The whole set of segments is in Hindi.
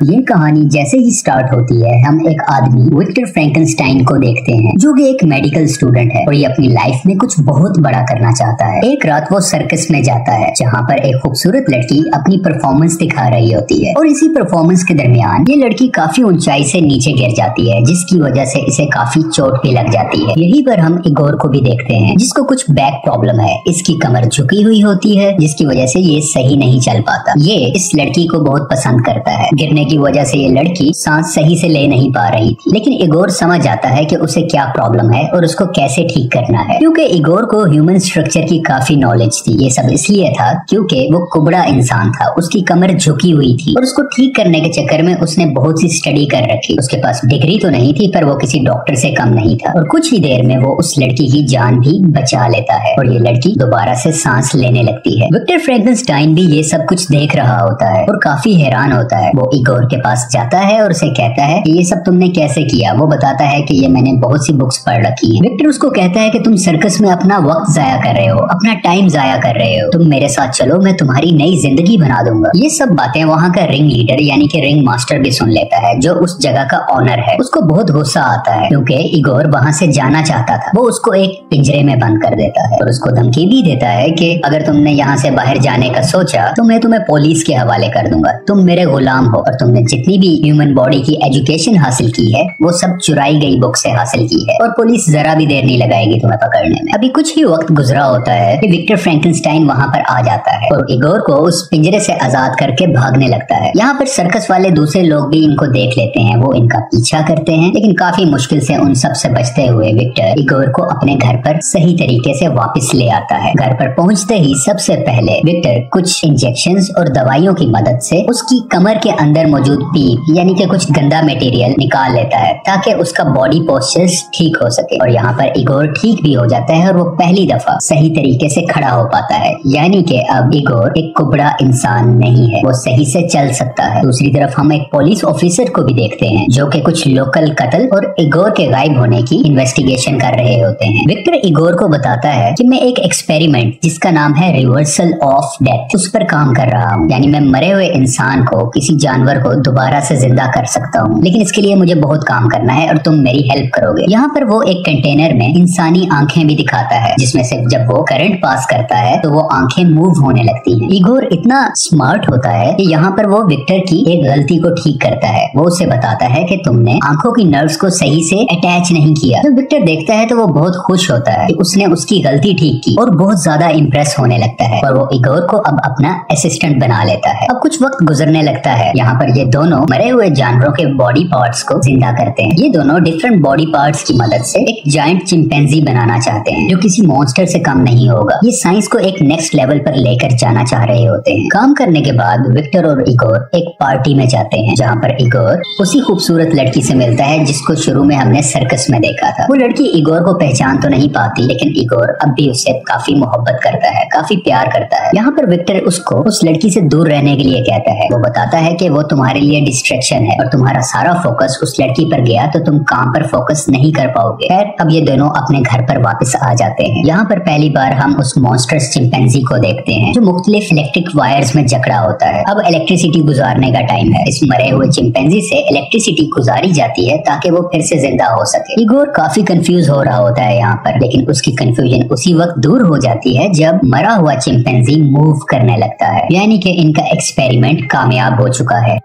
ये कहानी जैसे ही स्टार्ट होती है हम एक आदमी विक्टर फ्रैंकेनस्टाइन को देखते हैं जो कि एक मेडिकल स्टूडेंट है और ये अपनी लाइफ में कुछ बहुत बड़ा करना चाहता है। एक रात वो सर्कस में जाता है जहाँ पर एक खूबसूरत लड़की अपनी परफॉर्मेंस दिखा रही होती है और इसी परफॉर्मेंस के दरमियान ये लड़की काफी ऊंचाई से नीचे गिर जाती है जिसकी वजह से इसे काफी चोट भी लग जाती है। यहीं पर हम इगोर को भी देखते हैं जिसको कुछ बैक प्रॉब्लम है। इसकी कमर झुकी हुई होती है जिसकी वजह से ये सही नहीं चल पाता। ये इस लड़की को बहुत पसंद करता है। गिरने की वजह से ये लड़की सांस सही से ले नहीं पा रही थी, लेकिन इगोर समझ जाता है कि उसे क्या प्रॉब्लम है और उसको कैसे ठीक करना है, क्योंकि इगोर को ह्यूमन स्ट्रक्चर की काफी नॉलेज थी। ये सब इसलिए था क्योंकि वो कुबड़ा इंसान था, उसकी कमर झुकी हुई थी और उसको ठीक करने के चक्कर में उसने बहुत सी स्टडी कर रखी। उसके पास डिग्री तो नहीं थी पर वो किसी डॉक्टर से कम नहीं था और कुछ ही देर में वो उस लड़की की जान भी बचा लेता है और ये लड़की दोबारा से सांस लेने लगती है। विक्टर फ्रैंकेनस्टाइन भी ये सब कुछ देख रहा होता है और काफी हैरान होता है। वो इगोर के पास जाता है और उसे कहता है कि ये सब तुमने कैसे किया। वो बताता है कि ये मैंने बहुत सी बुक्स पढ़ रखी हैं। विक्टर उसको कहता है कि तुम सर्कस में अपना वक्त जाया कर रहे हो, अपना टाइम जाया कर रहे हो, तुम मेरे साथ चलो, मैं तुम्हारी नई जिंदगी बना दूंगा। ये सब बातें वहाँ का रिंग लीडर यानी कि रिंग मास्टर भी सुन लेता है जो उस जगह का ऑनर है। उसको बहुत गुस्सा आता है क्योंकि इगोर वहाँ से जाना चाहता था। वो उसको एक पिंजरे में बंद कर देता है और उसको धमकी भी देता है कि अगर तुमने यहाँ से बाहर जाने का सोचा तो मैं तुम्हें पुलिस के हवाले कर दूंगा। तुम मेरे गुलाम हो और तुमने जितनी भी ह्यूमन बॉडी की एजुकेशन हासिल की है वो सब चुराई गई बुक से हासिल की है और पुलिस जरा भी देर नहीं लगाएगी तुम्हें पकड़ने में। अभी कुछ ही वक्त गुजरा होता है कि विक्टर फ्रैंकेनस्टाइन वहाँ पर आ जाता है और इगोर को उस पिंजरे से आजाद करके भागने लगता है। यहाँ पर सर्कस वाले दूसरे लोग भी इनको देख लेते हैं। वो इनका पीछा करते हैं लेकिन काफी मुश्किल से उन सब से बचते हुए विक्टर इगोर को अपने घर पर सही तरीके से वापस ले आता है। घर पर पहुंचते ही सबसे पहले विक्टर कुछ इंजेक्शंस और दवाइयों की मदद से उसकी कमर के अंदर मौजूद पीप यानी कि कुछ गंदा मटेरियल निकाल लेता है ताकि उसका बॉडी पोस्चर्स ठीक हो सके और यहाँ पर इगोर ठीक भी हो जाता है और वो पहली दफा सही तरीके से खड़ा हो पाता है। यानी कि अब इगोर एक कुबड़ा इंसान नहीं है, वो सही से चल सकता है। दूसरी तरफ हम एक पुलिस ऑफिसर को भी देखते हैं जो कि कुछ लोकल कत्ल और इगोर के गायब होने की इन्वेस्टिगेशन कर रहे होते हैं। विक्टर इगोर को बताता है कि मैं एक एक्सपेरिमेंट जिसका नाम है रिवर्सल ऑफ डेथ उस पर काम कर रहा हूँ, यानी मैं मरे हुए इंसान को, किसी जानवर को दोबारा से जिंदा कर सकता हूँ, लेकिन इसके लिए मुझे बहुत काम करना है और तुम मेरी हेल्प करोगे। यहाँ पर वो एक कंटेनर में इंसानी आंखें भी दिखाता है जिसमें से जब वो करंट पास करता है तो वो आंखें मूव होने लगती हैं। इगोर इतना स्मार्ट होता है कि यहाँ पर वो विक्टर की एक गलती को ठीक करता है। वो उसे बताता है कि तुमने आंखों की नर्व्स को सही से अटैच नहीं किया। जब विक्टर देखता है तो वो बहुत खुश होता है कि उसने उसकी गलती ठीक की और बहुत ज्यादा इम्प्रेस होने लगता है और वो इगोर को अब अपना असिस्टेंट बना लेता है। अब कुछ वक्त गुजरने लगता है। यहाँ पर ये दोनों मरे हुए जानवरों के बॉडी पार्ट्स को जिंदा करते हैं। ये दोनों डिफरेंट बॉडी पार्ट्स की मदद से एक जायंट चिंपैंजी बनाना चाहते हैं जो किसी मॉन्स्टर से कम नहीं होगा। ये साइंस को एक नेक्स्ट लेवल पर लेकर जाना चाह रहे होते हैं। काम करने के बाद विक्टर और इगोर एक पार्टी में जाते हैं जहाँ पर इगोर उसी खूबसूरत लड़की से मिलता है जिसको शुरू में हमने सर्कस में देखा था। वो लड़की इगोर को पहचान तो नहीं पाती लेकिन इगोर अब भी उससे काफी मोहब्बत करता है, काफी प्यार करता है। यहाँ पर विक्टर उसको उस लड़की से दूर रहने के लिए कहता है। वो बताता है कि वो तुम्हारे लिए डिस्ट्रैक्शन है और तुम्हारा सारा फोकस उस लड़की पर गया तो तुम काम पर फोकस नहीं कर पाओगे। खैर अब ये दोनों अपने घर पर वापस आ जाते हैं। यहाँ पर पहली बार हम उस मॉन्स्टर्स चिंपैंजी को देखते हैं जो मुख्तलिफ इलेक्ट्रिक वायर्स में जकड़ा होता है। अब इलेक्ट्रिसिटी गुजारने का टाइम है। इस मरे हुए चिंपैंजी से इलेक्ट्रिसिटी गुजारी जाती है ताकि वो फिर से जिंदा हो सके। इगोर काफी कंफ्यूज हो रहा होता है यहाँ पर, लेकिन उसकी कंफ्यूजन उसी वक्त दूर हो जाती है जब मरा हुआ चिंपैंजी मूव करने लगता है, यानी कि इनका एक्सपेरिमेंट कामयाब हो चुका है।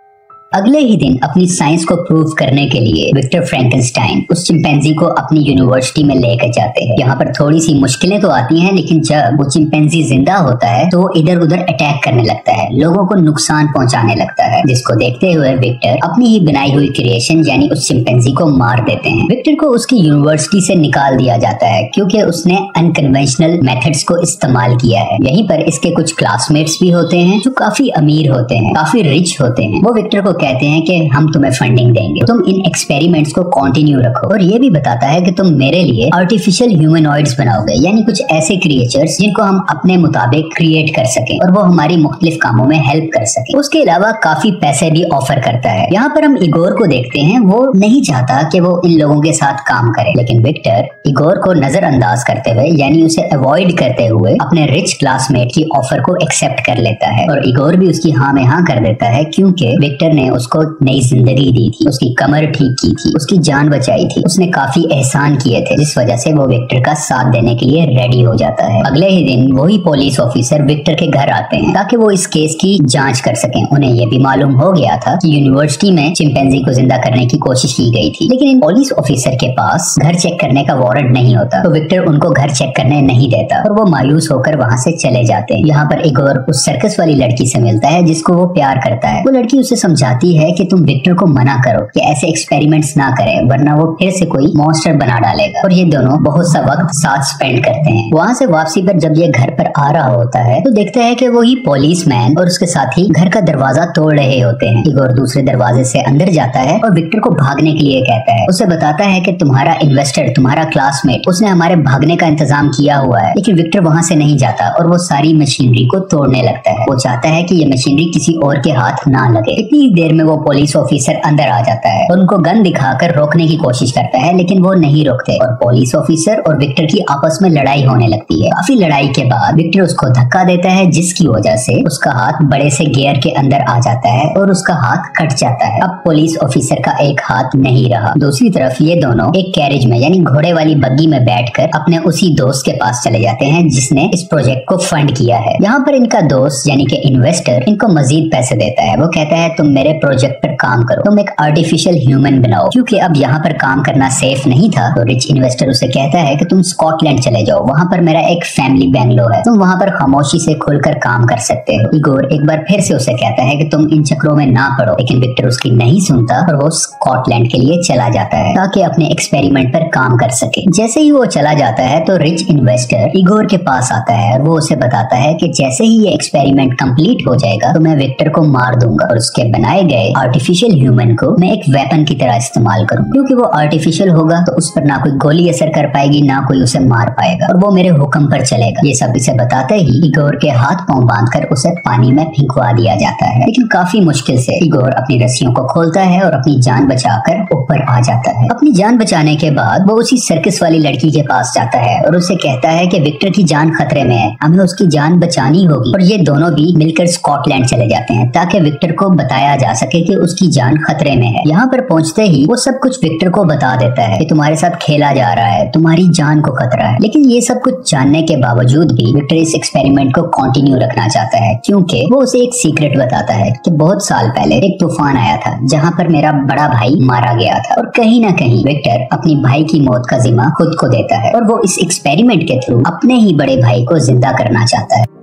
अगले ही दिन अपनी साइंस को प्रूव करने के लिए विक्टर फ्रैंकेनस्टाइन उस चिंपैंजी को अपनी यूनिवर्सिटी में लेकर जाते हैं। यहाँ पर थोड़ी सी मुश्किलें तो आती हैं लेकिन जब वो चिंपैंजी जिंदा होता है तो इधर उधर अटैक करने लगता है, लोगों को नुकसान पहुंचाने लगता है, जिसको देखते हुए विक्टर अपनी ही बनाई हुई क्रिएशन यानी उस चिंपैंजी को मार देते हैं। विक्टर को उसकी यूनिवर्सिटी से निकाल दिया जाता है क्योंकि उसने अनकन्वेंशनल मेथड्स को इस्तेमाल किया है। यहीं पर इसके कुछ क्लासमेट्स भी होते हैं जो काफी अमीर होते हैं, काफी रिच होते हैं। वो विक्टर को कहते हैं कि हम तुम्हें फंडिंग देंगे, तुम इन एक्सपेरिमेंट्स को कंटिन्यू रखो। और ये भी बताता है कि तुम मेरे लिए आर्टिफिशियल ह्यूमनॉइड्स बनाओगे, यानी कुछ ऐसे क्रिएचर्स जिनको हम अपने मुताबिक क्रिएट कर सकें और वो हमारी मुख्तलिफ कामों में हेल्प कर सके। उसके अलावा काफी पैसे भी ऑफर करता है। यहाँ पर हम इगोर को देखते हैं, वो नहीं चाहता कि वो इन लोगों के साथ काम करे, लेकिन विक्टर इगोर को नजरअंदाज करते हुए यानी उसे अवॉइड करते हुए अपने रिच क्लासमेट की ऑफर को एक्सेप्ट कर लेता है और इगोर भी उसकी हाँ में हाँ कर देता है क्योंकि विक्टर ने ने उसको नई जिंदगी दी थी, उसकी कमर ठीक की थी, उसकी जान बचाई थी, उसने काफी एहसान किए थे, जिस वजह से वो विक्टर का साथ देने के लिए रेडी हो जाता है। अगले ही दिन वही पुलिस ऑफिसर विक्टर के घर आते हैं ताकि वो इस केस की जांच कर सकें। उन्हें ये भी मालूम हो गया था कि यूनिवर्सिटी में चिंपैंजी को जिंदा करने की कोशिश की गई थी, लेकिन इन पुलिस ऑफिसर के पास घर चेक करने का वारंट नहीं होता, तो विक्टर उनको घर चेक करने नहीं देता और वो मायूस होकर वहाँ से चले जाते हैं। यहाँ पर इगोर उस सर्कस वाली लड़की से मिलता है जिसको वो प्यार करता है। वो लड़की उसे समझाती है कि तुम विक्टर को मना करो कि ऐसे एक्सपेरिमेंट्स ना करे, वरना वो फिर से कोई मॉन्स्टर बना डालेगा। और ये दोनों बहुत सा वक्त साथ स्पेंड करते हैं। वहाँ से वापसी पर जब ये घर पर आ रहा होता है तो देखता है कि वही पुलिसमैन और उसके साथी घर का दरवाजा तोड़ रहे होते हैं। इगोर दूसरे दरवाजे से अंदर जाता है और विक्टर को भागने के लिए कहता है। उसे बताता है कि तुम्हारा इन्वेस्टर, तुम्हारा क्लासमेट, उसने हमारे भागने का इंतजाम किया हुआ है। लेकिन विक्टर वहाँ से नहीं जाता और वो सारी मशीनरी को तोड़ने लगता है। वो चाहता है कि ये मशीनरी किसी और के हाथ ना लगे। इतनी देर में वो पुलिस ऑफिसर अंदर आ जाता है और उनको गन दिखाकर रोकने की कोशिश करता है, लेकिन वो नहीं रोकते और पुलिस ऑफिसर और विक्टर की आपस में लड़ाई होने लगती है। काफी लड़ाई के बाद विक्टर उसको धक्का देता है, जिसकी वजह से उसका हाथ बड़े से गियर के अंदर आ जाता है और उसका हाथ कट जाता है। अब पुलिस ऑफिसर का एक हाथ नहीं रहा। दूसरी तरफ ये दोनों एक कैरेज में यानी घोड़े वाली बग्गी में बैठकर अपने उसी दोस्त के पास चले जाते हैं जिसने इस प्रोजेक्ट को फंड किया है। यहाँ पर इनका दोस्त यानी कि इन्वेस्टर इनको मजीद पैसे देता है। वो कहता है तुम मेरे प्रोजेक्ट पर काम करो, तुम एक आर्टिफिशियल ह्यूमन बनाओ। क्योंकि अब यहाँ पर काम करना सेफ नहीं था तो रिच इन्वेस्टर उसे कहता है कि तुम स्कॉटलैंड चले जाओ, वहाँ पर मेरा एक फैमिली बैंगलो है, तुम वहाँ पर खामोशी से खुलकर काम कर सकते हो। इगोर एक बार फिर से उसे कहता है कि तुम इन चक्रों में ना पड़ो, लेकिन विक्टर उसकी नहीं सुनता और वो स्कॉटलैंड के लिए चला जाता है ताकि अपने एक्सपेरिमेंट पर काम कर सके। जैसे ही वो चला जाता है तो रिच इन्वेस्टर इगोर के पास आता है और वो उसे बताता है कि जैसे ही ये एक्सपेरिमेंट कंप्लीट हो जाएगा तो मैं विक्टर को मार दूंगा और उसके बनाए गए आर्टिफिशियल ह्यूमन को मैं एक वेपन की तरह इस्तेमाल करूं। क्योंकि वो आर्टिफिशियल होगा तो उस पर ना कोई गोली असर कर पाएगी, ना कोई उसे मार पाएगा और वो मेरे हुक्म पर चलेगा। ये सब इसे बताते ही इगोर के हाथ पांव बांधकर उसे पानी में फेंकवा दिया जाता है। लेकिन काफी मुश्किल से इगोर अपनी रस्सियों को खोलता है और अपनी जान बचाकर ऊपर आ जाता है। अपनी जान बचाने के बाद वो उसी सर्कस वाली लड़की के पास जाता है और उसे कहता है कि विक्टर की जान खतरे में है, हमें उसकी जान बचानी होगी। और ये दोनों भी मिलकर स्कॉटलैंड चले जाते हैं ताकि विक्टर को बताया जा सके कि उसकी जान खतरे में है। यहाँ पर पहुँचते ही वो सब कुछ विक्टर को बता देता है कि तुम्हारे साथ खेला जा रहा है, तुम्हारी जान को खतरा है। लेकिन ये सब कुछ जानने के बावजूद भी विक्टर इस एक्सपेरिमेंट को कंटिन्यू रखना चाहता है, क्योंकि वो उसे एक सीक्रेट बताता है कि बहुत साल पहले एक तूफान आया था जहाँ पर मेरा बड़ा भाई मारा गया था और कहीं ना कहीं विक्टर अपनी भाई की मौत का जिम्मा खुद को देता है और वो इस एक्सपेरिमेंट के थ्रू अपने ही बड़े भाई को जिंदा करना चाहता है।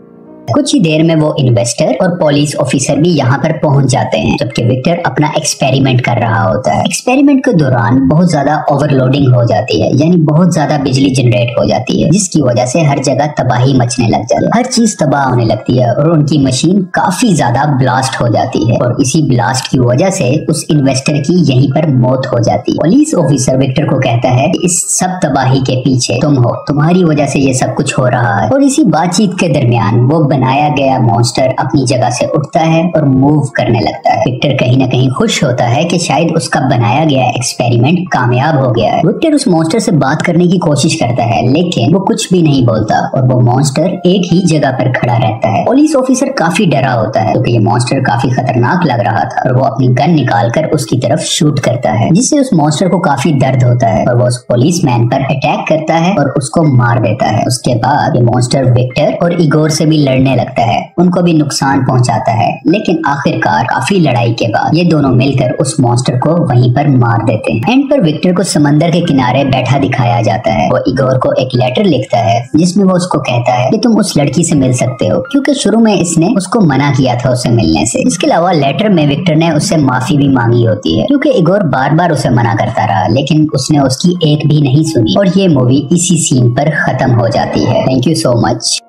कुछ ही देर में वो इन्वेस्टर और पुलिस ऑफिसर भी यहाँ पर पहुंच जाते हैं जबकि विक्टर अपना एक्सपेरिमेंट कर रहा होता है। एक्सपेरिमेंट के दौरान बहुत ज्यादा ओवरलोडिंग हो जाती है, यानी बहुत ज्यादा बिजली जनरेट हो जाती है, जिसकी वजह से हर जगह तबाही मचने लग जाती है, हर चीज तबाह होने लगती है और उनकी मशीन काफी ज्यादा ब्लास्ट हो जाती है और इसी ब्लास्ट की वजह से उस इन्वेस्टर की यहीं पर मौत हो जाती है। पुलिस ऑफिसर विक्टर को कहता है कि इस सब तबाही के पीछे तुम हो, तुम्हारी वजह से ये सब कुछ हो रहा है। और इसी बातचीत के दरमियान वो बनाया गया मॉन्स्टर अपनी जगह से उठता है और मूव करने लगता है। विक्टर कहीं ना कहीं खुश होता है कि शायद उसका बनाया गया एक्सपेरिमेंट कामयाब हो गया है। विक्टर उस मॉन्स्टर से बात करने की कोशिश करता है लेकिन वो कुछ भी नहीं बोलता और वो मॉन्स्टर एक ही जगह पर खड़ा रहता है। पुलिस ऑफिसर काफी डरा होता है क्योंकि ये मॉन्स्टर काफी खतरनाक लग रहा था और वो अपनी गन निकालकर उसकी तरफ शूट करता है, जिससे उस मॉन्स्टर को काफी दर्द होता है और वो उस पुलिसमैन पर अटैक करता है और उसको मार देता है। उसके बाद ये मॉन्स्टर विक्टर और इगोर से भी लड़ने लगता है, उनको भी नुकसान पहुंचाता है, लेकिन आखिरकार काफी लड़ाई के बाद ये दोनों मिलकर उस मॉन्स्टर को वहीं पर मार देते हैं। एंड पर विक्टर को समंदर के किनारे बैठा दिखाया जाता है। वो इगोर को एक लेटर लिखता है जिसमें वो उसको कहता है कि तुम उस लड़की से मिल सकते हो क्योंकि शुरू में इसने उसको मना किया था उसे मिलने से। इसके अलावा लेटर में विक्टर ने उससे माफी भी मांगी होती है क्योंकि इगोर बार बार उसे मना करता रहा लेकिन उसने उसकी एक भी नहीं सुनी और ये मूवी इसी सीन पर खत्म हो जाती है। Thank you so much.